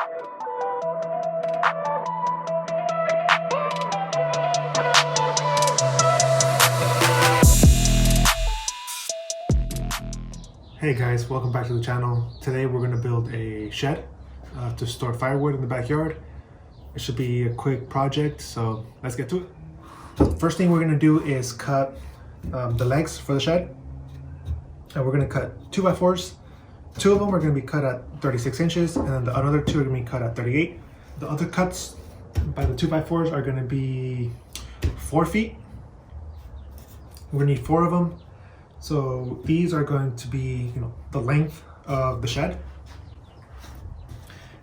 Hey guys, welcome back to the channel. Today we're going to build a shed to store firewood in the backyard. It should be a quick project, so let's get to it. So the first thing we're going to do is cut the legs for the shed. And we're going to cut 2x4s. Two of them are going to be cut at 36 inches and then the other two are going to be cut at 38. The other cuts by the 2x4s are going to be 4 feet. We're going to need 4 of them. So these are going to be, the length of the shed.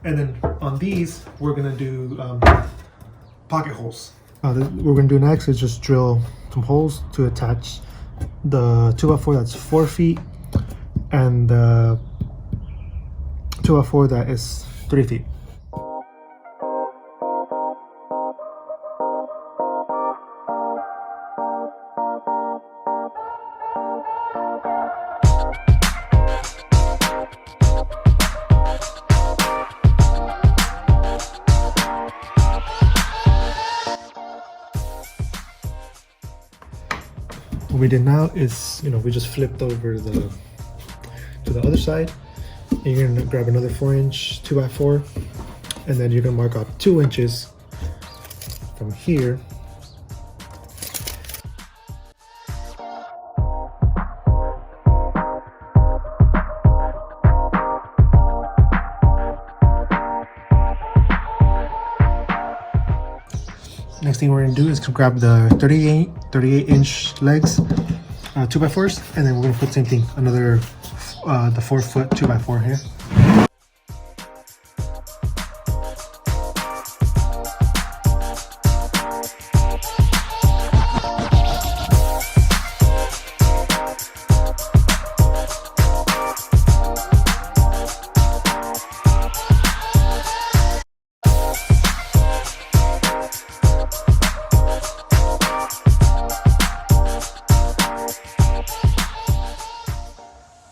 And then on these, we're gonna do pocket holes. What we're gonna do next is just drill some holes to attach the 2x4 that's 4 feet and the 2x4 that is 3 feet. What we did now is, we just flipped over to the other side. And you're gonna grab another 4-inch 2x4, and then you're gonna mark off 2 inches from here. Next thing we're gonna do is grab the 38-inch legs, 2x4s, and then we're gonna put the same thing, another the 4-foot 2x4 here.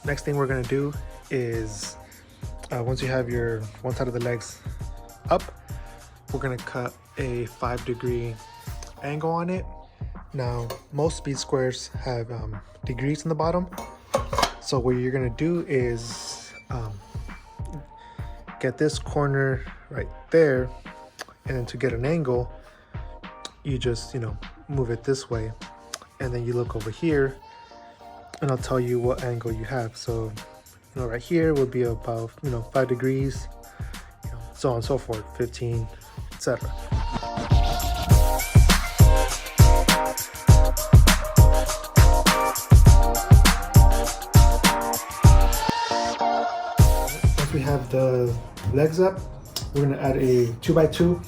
Next thing we're gonna do is, once you have your one side of the legs up, we're gonna cut a 5-degree angle on it. Now, most speed squares have degrees in the bottom. So what you're gonna do is get this corner right there, and then to get an angle, you just, move it this way, and then you look over here, and I'll tell you what angle you have. So, right here would be about, 5 degrees, so on and so forth, 15, etc. Once we have the legs up, we're gonna add a 2x2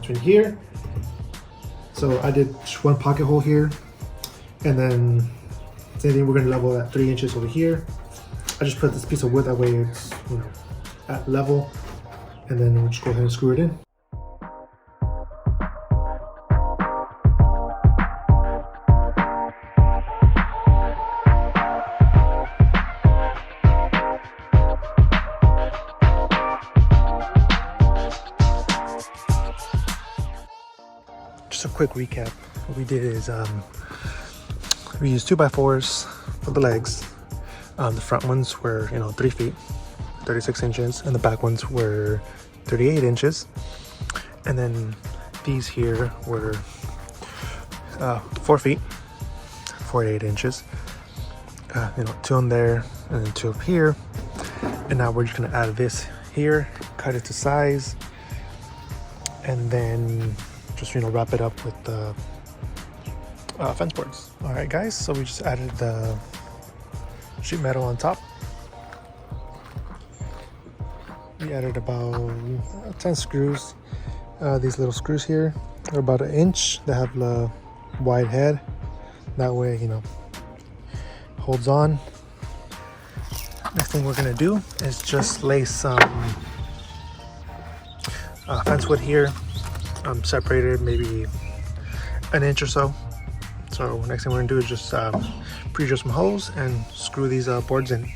between here. So I did 1 pocket hole here. And then same thing, we're gonna level at 3 inches over here. I just put this piece of wood, that way it's at level. And then we'll just go ahead and screw it in. Just a quick recap. What we did is we used 2x4s for the legs. The front ones were, 3 feet, 36 inches, and the back ones were 38 inches. And then these here were 4 feet, 48 inches. 2 on there, and then 2 up here. And now we're just gonna add this here, cut it to size, and then just, wrap it up with the fence boards. All right, guys, so we just added the sheet metal on top. We added about 10 screws. These little screws here are about 1 inch. They have the wide head. That way, holds on. Next thing we're gonna do is just lay some fence wood here, separated maybe 1 inch or so. So next thing we're gonna do is just pre-drill some holes and screw these boards in.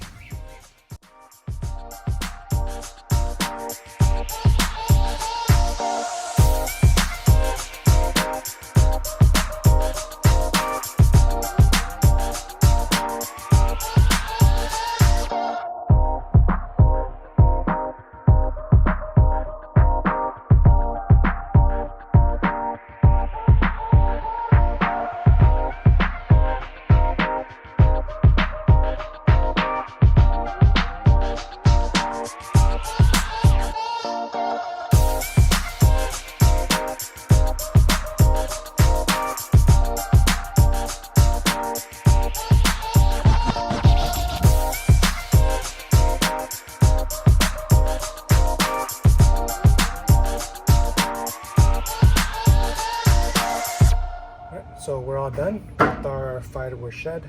all done with our firewood shed.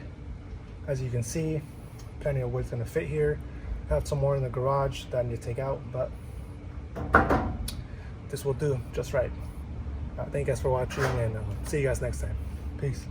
As you can see, plenty of wood's gonna fit here. I have some more in the garage that I need to take out, but this will do just right. Thank you guys for watching, and see you guys next time. Peace.